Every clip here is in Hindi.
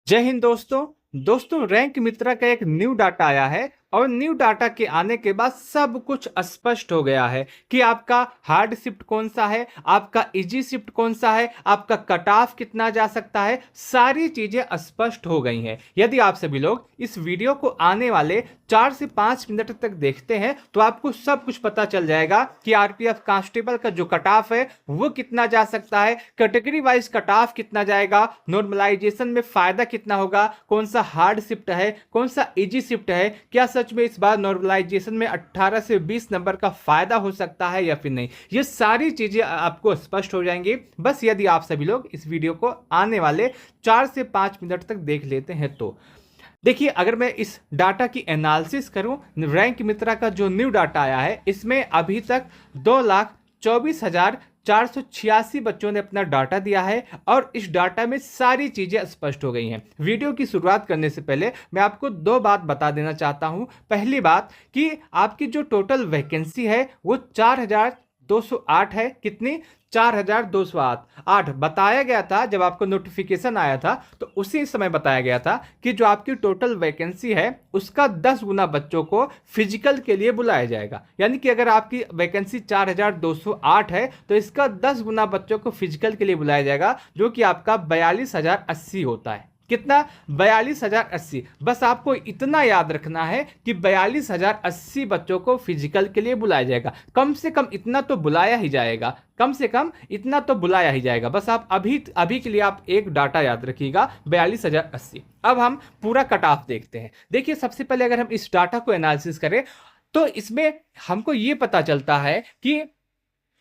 जय हिंद दोस्तों रैंक मित्रा का एक न्यू डाटा आया है और न्यू डाटा के आने के बाद सब कुछ स्पष्ट हो गया है कि आपका हार्ड शिफ्ट कौन सा है, आपका इजी शिफ्ट कौन सा है, आपका कट ऑफ कितना जा सकता है। सारी चीजें स्पष्ट हो गई हैं। यदि आप सभी लोग इस वीडियो को आने वाले 4 से 5 मिनट तक देखते हैं तो आपको सब कुछ पता चल जाएगा कि आरपीएफ कांस्टेबल का जो कट ऑफ है वो कितना जा सकता है, कैटेगरी वाइज कट ऑफ कितना जाएगा, नॉर्मलाइजेशन में फायदा कितना होगा, कौन सा हार्ड शिफ्ट है, कौन सा इजी शिफ्ट है, क्या सच में इस बार नॉर्मलाइजेशन में 18 से 20 नंबर का फायदा हो सकता है या फिर नहीं। ये सारी चीजें आपको स्पष्ट हो जाएंगी बस यदि आप सभी लोग इस वीडियो को आने वाले 4 से 5 मिनट तक देख लेते हैं तो। देखिए, अगर मैं इस डाटा की एनालिसिस करूं, रैंक मित्रा का जो न्यू डाटा आया है इसमें अभी तक 2,24,486 बच्चों ने अपना डाटा दिया है और इस डाटा में सारी चीजें स्पष्ट हो गई हैं। वीडियो की शुरुआत करने से पहले मैं आपको दो बात बता देना चाहता हूं। पहली बात कि आपकी जो टोटल वैकेंसी है वो 4,208 है। कितनी? 4,208 बताया गया था। जब आपको नोटिफिकेशन आया था तो उसी समय बताया गया था कि जो आपकी टोटल वैकेंसी है उसका 10 गुना बच्चों को फिजिकल के लिए बुलाया जाएगा। यानी कि अगर आपकी वैकेंसी 4,208 है तो इसका 10 गुना बच्चों को फिजिकल के लिए बुलाया जाएगा, जो कि आपका 42,080 होता है। कितना? 42,080। बस आपको इतना याद रखना है कि 42,080 बच्चों को फिजिकल के लिए बुलाया जाएगा। कम से कम इतना तो बुलाया ही जाएगा, कम से कम इतना तो बुलाया ही जाएगा। बस आप अभी के लिए आप एक डाटा याद रखिएगा, 42,080। अब हम पूरा कट ऑफ देखते हैं। देखिए, सबसे पहले अगर हम इस डाटा को एनालिसिस करें तो इसमें हमको ये पता चलता है कि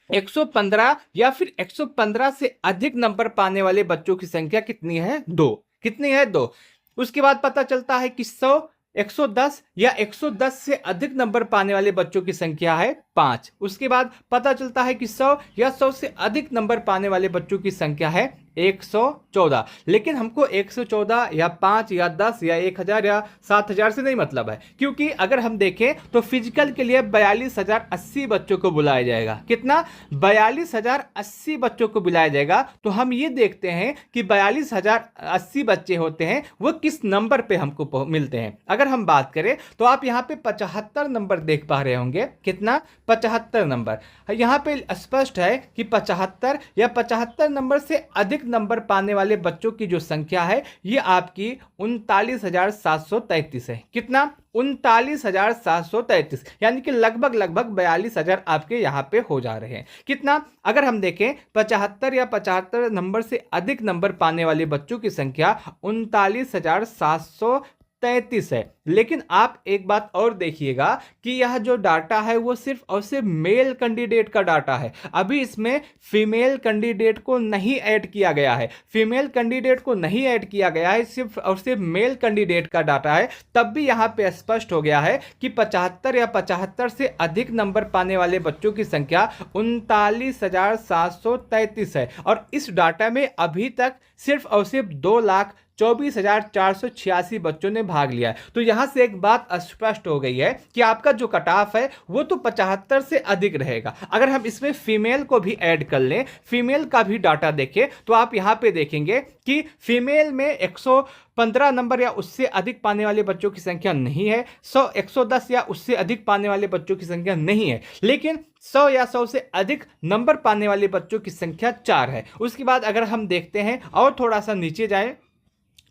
115 या फिर 115 से अधिक नंबर पाने वाले बच्चों की संख्या कितनी है? 2। कितनी है? 2। उसके बाद पता चलता है कि 100, 110 या 110 से अधिक नंबर पाने वाले बच्चों की संख्या है 5। उसके बाद पता चलता है कि 100 या 100 से अधिक नंबर पाने वाले बच्चों की संख्या है 114। लेकिन हमको 114 या 5 या 10 या 1,000 या 7,000 से नहीं मतलब है, क्योंकि अगर हम देखें तो फिजिकल के लिए 42,080 बच्चों को बुलाया जाएगा। कितना? 42,080 बच्चों को बुलाया जाएगा। तो हम ये देखते हैं कि 42,080 बच्चे होते हैं वो किस नंबर पे हमको मिलते हैं। अगर हम बात करें तो आप यहाँ पे 75 नंबर देख पा रहे होंगे। कितना? 75 नंबर। यहाँ पे स्पष्ट है कि 75 या 75 नंबर से अधिक नंबर पाने वाले बच्चों की जो संख्या है ये आपकी 39,733 है। कितना? 39,733, यानी कि लगभग 42,000 आपके यहां पे हो जा रहे हैं। कितना? अगर हम देखें 75 या 75 नंबर से अधिक नंबर पाने वाले बच्चों की संख्या 39,733 है। लेकिन आप एक बात और देखिएगा कि यह जो डाटा है वो सिर्फ और सिर्फ मेल कैंडिडेट का डाटा है। अभी इसमें फीमेल कैंडिडेट को नहीं ऐड किया गया है। फीमेल कैंडिडेट को नहीं ऐड किया गया है, सिर्फ और सिर्फ मेल कैंडिडेट का डाटा है। तब भी यहां पे स्पष्ट हो गया है कि 75 या 75 से अधिक नंबर पाने वाले बच्चों की संख्या 39,733 है। और इस डाटा में अभी तक सिर्फ और सिर्फ 2,24,486 बच्चों ने भाग लिया है। तो यहां से एक बात स्पष्ट हो गई है कि आपका जो कट ऑफ है वो तो 75 से अधिक रहेगा। अगर हम इसमें फीमेल को भी ऐड कर लें, फीमेल का भी डाटा देखें तो आप यहां पे देखेंगे कि फीमेल में 115 नंबर या उससे अधिक पाने वाले बच्चों की संख्या नहीं है। 100, 110 या उससे अधिक पाने वाले बच्चों की संख्या नहीं है। लेकिन 100 या 100 से अधिक नंबर पाने वाले बच्चों की संख्या 4 है। उसके बाद अगर हम देखते हैं और थोड़ा सा नीचे जाएं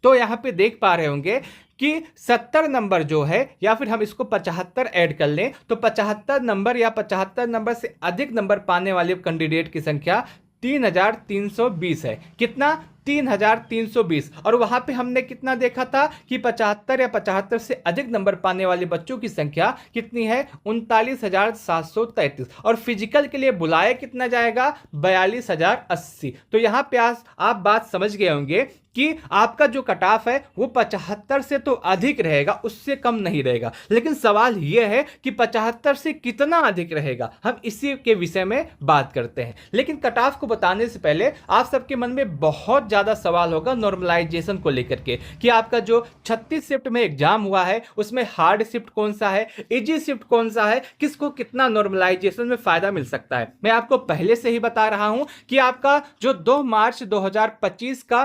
तो यहां पे देख पा रहे होंगे कि 70 नंबर जो है, या फिर हम इसको 75 ऐड कर लें तो 75 नंबर या 75 नंबर से अधिक नंबर पाने वाले कैंडिडेट की संख्या 3,320 है। कितना? 3,320। और वहां पे हमने कितना देखा था कि 75 या 75 से अधिक नंबर पाने वाले बच्चों की संख्या कितनी है? 39,733। और फिजिकल के लिए बुलाया कितना जाएगा? 42,080। तो यहां पे आप बात समझ गए होंगे कि आपका जो कट ऑफ है वो 75 से तो अधिक रहेगा, उससे कम नहीं रहेगा। लेकिन सवाल यह है कि 75 से कितना अधिक रहेगा, हम इसी के विषय में बात करते हैं। लेकिन कट ऑफ को बताने से पहले आप सबके मन में बहुत ज्यादा सवाल होगा नॉर्मलाइजेशन को लेकर के कि आपका जो 36 शिफ्ट में एग्जाम हुआ है उसमें हार्ड शिफ्ट कौन सा है, इजी शिफ्ट कौन सा है, किसको कितना नॉर्मलाइजेशन में फायदा मिल सकता है। मैं आपको पहले से ही बता रहा हूं कि आपका जो 2 मार्च 2025 का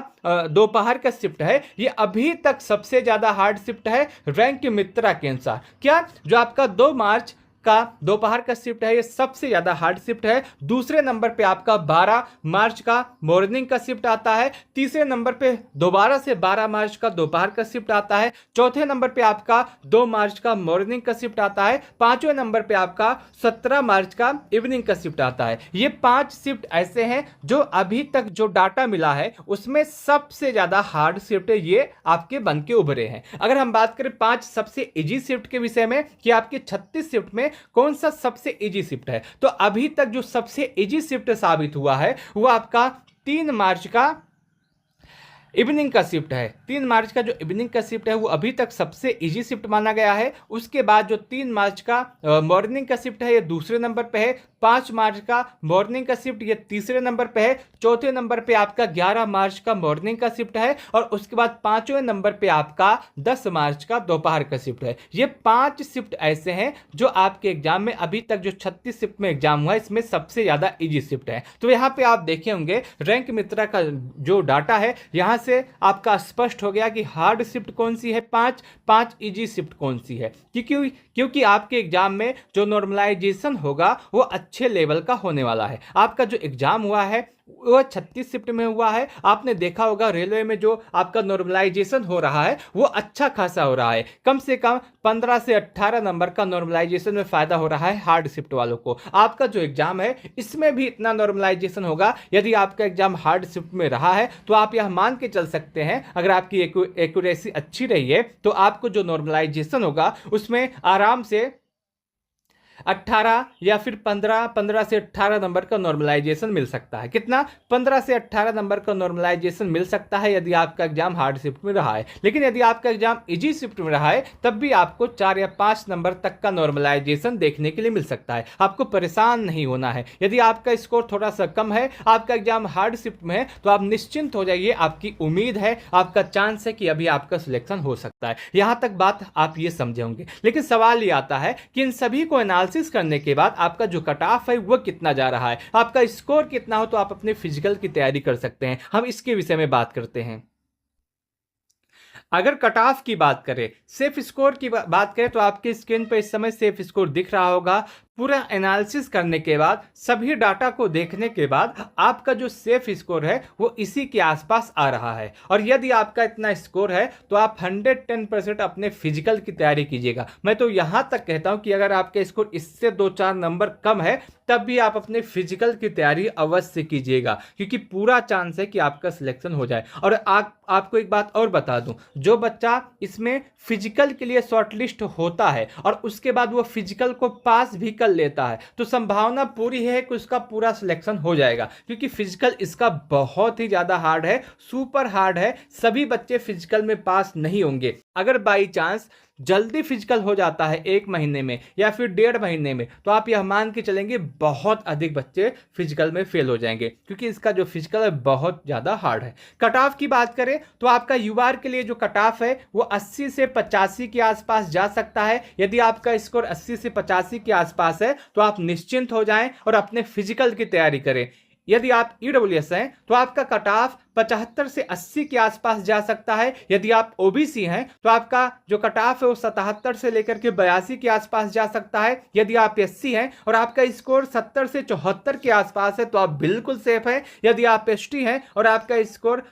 दोपहर का शिफ्ट है ये अभी तक सबसे ज्यादा हार्ड शिफ्ट है रैंक मित्रा के अनुसार। क्या जो आपका 2 मार्च का दोपहर का शिफ्ट है ये सबसे ज्यादा हार्ड शिफ्ट है। दूसरे नंबर पे आपका 12 मार्च का मॉर्निंग का शिफ्ट आता है। तीसरे नंबर पे दोबारा से 12 मार्च का दोपहर का शिफ्ट आता है। चौथे नंबर पे आपका 2 मार्च का मॉर्निंग का शिफ्ट आता है। पांचवें नंबर पे आपका 17 मार्च का इवनिंग का शिफ्ट आता है। ये 5 शिफ्ट ऐसे हैं जो अभी तक जो डाटा मिला है उसमें सबसे ज्यादा हार्ड शिफ्ट ये आपके बन के उभरे हैं। अगर हम बात करें 5 सबसे इजी शिफ्ट के विषय में कि आपके 36 शिफ्ट में कौन सा सबसे इजी शिफ्ट है, तो अभी तक जो सबसे इजी शिफ्ट साबित हुआ है वो आपका 3 मार्च का इवनिंग का शिफ्ट है। 3 मार्च का जो इवनिंग का शिफ्ट है वो अभी तक सबसे इजी शिफ्ट माना गया है। उसके बाद जो 3 मार्च का मॉर्निंग का शिफ्ट है ये दूसरे नंबर पे है। 5 मार्च का मॉर्निंग का शिफ्ट ये तीसरे नंबर पे है। चौथे नंबर पे आपका 11 मार्च का मॉर्निंग का शिफ्ट है और उसके बाद 5वें नंबर पे आपका 10 मार्च का दोपहर का शिफ्ट है। ये 5 शिफ्ट ऐसे हैं जो आपके एग्जाम में अभी तक जो 36 शिफ्ट में एग्जाम हुआ है इसमें सबसे ज्यादा इजी शिफ्ट है। तो यहाँ पे आप देखे होंगे रैंक मित्रा का जो डाटा है यहाँ से आपका स्पष्ट हो गया कि हार्ड शिफ्ट कौन सी है 5 इजी शिफ्ट कौन सी है। क्योंकि आपके एग्जाम में जो नॉर्मलाइजेशन होगा वो अच्छे लेवल का होने वाला है। आपका जो एग्जाम हुआ है वो 36 शिफ्ट में हुआ है। आपने देखा होगा रेलवे में जो आपका नॉर्मलाइजेशन हो रहा है वो अच्छा खासा हो रहा है। कम से कम 15 से 18 नंबर का नॉर्मलाइजेशन में फायदा हो रहा है हार्ड शिफ्ट वालों को। आपका जो एग्जाम है इसमें भी इतना नॉर्मलाइजेशन होगा। यदि आपका एग्जाम हार्ड शिफ्ट में रहा है तो आप यह मान के चल सकते हैं अगर आपकी एक्यूरेसी अच्छी रही है तो आपको जो नॉर्मलाइजेशन होगा उसमें आराम से 18 या फिर 15 से 18 नंबर का नॉर्मलाइजेशन मिल सकता है। कितना? 15 से 18 नंबर का नॉर्मलाइजेशन मिल सकता है यदि आपका एग्जाम हार्ड शिफ्ट में रहा है। लेकिन यदि आपका एग्जाम इजी शिफ्ट में रहा है तब भी आपको 4 या 5 नंबर तक का नॉर्मलाइजेशन देखने के लिए मिल सकता है। आपको परेशान नहीं होना है। यदि आपका स्कोर थोड़ा सा कम है, आपका एग्जाम हार्ड शिफ्ट में है, तो आप निश्चिंत हो जाइए। आपकी उम्मीद है, आपका चांस है कि अभी आपका सिलेक्शन हो सकता है। यहां तक बात आप ये समझे होंगे। लेकिन सवाल ये आता है कि इन सभी को एनालिसिस करने के बाद आपका जो कट ऑफ है वो कितना जा रहा है, आपका स्कोर कितना हो तो आप अपने फिजिकल की तैयारी कर सकते हैं। हम इसके विषय में बात करते हैं। अगर कट ऑफ की बात करें, सेफ स्कोर की बात करें तो आपके स्क्रीन पर इस समय सेफ स्कोर दिख रहा होगा। पूरा एनालिसिस करने के बाद, सभी डाटा को देखने के बाद आपका जो सेफ स्कोर है वो इसी के आसपास आ रहा है। और यदि आपका इतना स्कोर है तो आप 110% अपने फिजिकल की तैयारी कीजिएगा। मैं तो यहां तक कहता हूं कि अगर आपका स्कोर इससे 2-4 नंबर कम है तब भी आप अपने फिजिकल की तैयारी अवश्य कीजिएगा, क्योंकि पूरा चांस है कि आपका सिलेक्शन हो जाए। और आपको एक बात और बता दूं, जो बच्चा इसमें फिजिकल के लिए शॉर्टलिस्ट होता है और उसके बाद वो फिजिकल को पास भी कर लेता है तो संभावना पूरी है कि उसका पूरा सिलेक्शन हो जाएगा, क्योंकि फिजिकल इसका बहुत ही ज्यादा हार्ड है, सुपर हार्ड है। सभी बच्चे फिजिकल में पास नहीं होंगे। अगर बाई चांस जल्दी फिजिकल हो जाता है 1 महीने में या फिर 1.5 महीने में, तो आप यह मान के चलेंगे बहुत अधिक बच्चे फिजिकल में फेल हो जाएंगे, क्योंकि इसका जो फिजिकल है बहुत ज्यादा हार्ड है। कट ऑफ की बात करें तो आपका यूआर के लिए जो कट ऑफ है वो 80 से 85 के आसपास जा सकता है। यदि आपका स्कोर 80 से 85 के आसपास है तो आप निश्चिंत हो जाएं और अपने फिजिकल की तैयारी करें। यदि आप ईडब्ल्यूएस हैं तो आपका कट ऑफ 75 से 80 के आसपास जा सकता है। यदि आप ओबीसी हैं तो आपका जो कट ऑफ है वो 77 से लेकर के 82 के आसपास जा सकता है। यदि आप एससी हैं और आपका स्कोर 70 से 74 के आसपास है तो आप बिल्कुल सेफ हैं। यदि आप एसटी हैं और आपका स्कोर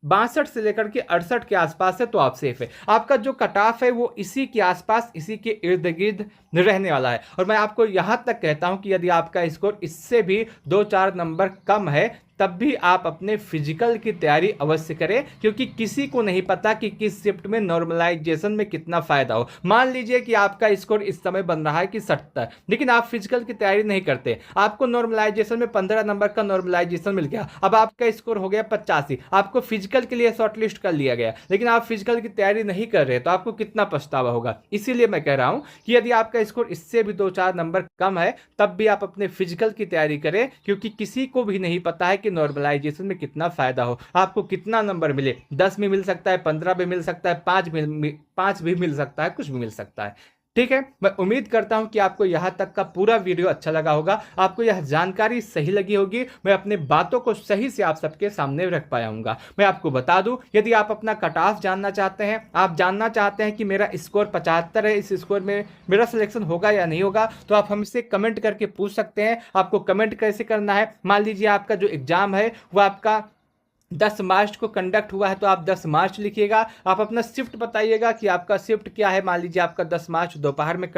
62 से लेकर के 68 के आसपास है तो आप सेफ है। आपका जो कट ऑफ है वो इसी के आसपास, इसी के इर्द गिर्द रहने वाला है। और मैं आपको यहां तक कहता हूं कि यदि आपका स्कोर इससे भी 2-4 नंबर कम है तब भी आप अपने फिजिकल की तैयारी अवश्य करें, क्योंकि किसी को नहीं पता कि किस शिफ्ट में नॉर्मलाइजेशन में कितना फायदा हो। मान लीजिए कि आपका स्कोर इस समय बन रहा है कि 70, लेकिन आप फिजिकल की तैयारी नहीं करते, आपको नॉर्मलाइजेशन में 15 नंबर का नॉर्मलाइजेशन मिल गया, अब आपका स्कोर हो गया 85, आपको फिजिकल के लिए शॉर्टलिस्ट कर लिया गया, लेकिन आप फिजिकल की तैयारी नहीं कर रहे तो आपको कितना पछतावा होगा। इसीलिए मैं कह रहा हूं कि यदि आपका स्कोर इससे भी 2-4 नंबर कम है तब भी आप अपने फिजिकल की तैयारी करें, क्योंकि किसी को भी नहीं पता है कि नॉर्मलाइजेशन में कितना फायदा हो, आपको कितना नंबर मिले। 10 भी मिल सकता है, 15 भी मिल सकता है, 5 भी मिल सकता है, कुछ भी मिल सकता है। ठीक है, मैं उम्मीद करता हूं कि आपको यहां तक का पूरा वीडियो अच्छा लगा होगा, आपको यह जानकारी सही लगी होगी, मैं अपने बातों को सही से आप सबके सामने रख पाया हूं। मैं आपको बता दूं, यदि आप अपना कट ऑफ जानना चाहते हैं, आप जानना चाहते हैं कि मेरा स्कोर 75 है, इस स्कोर में मेरा सिलेक्शन होगा या नहीं होगा, तो आप हमसे कमेंट करके पूछ सकते हैं। आपको कमेंट कैसे करना है, मान लीजिए आपका जो एग्जाम है वो आपका 10 मार्च को कंडक्ट हुआ है, तो आप 10 मार्च लिखिएगा। आप अपना शिफ्ट बताइएगा कि आपका शिफ्ट क्या है, मान लीजिए आपका 10 मार्च दोपहर में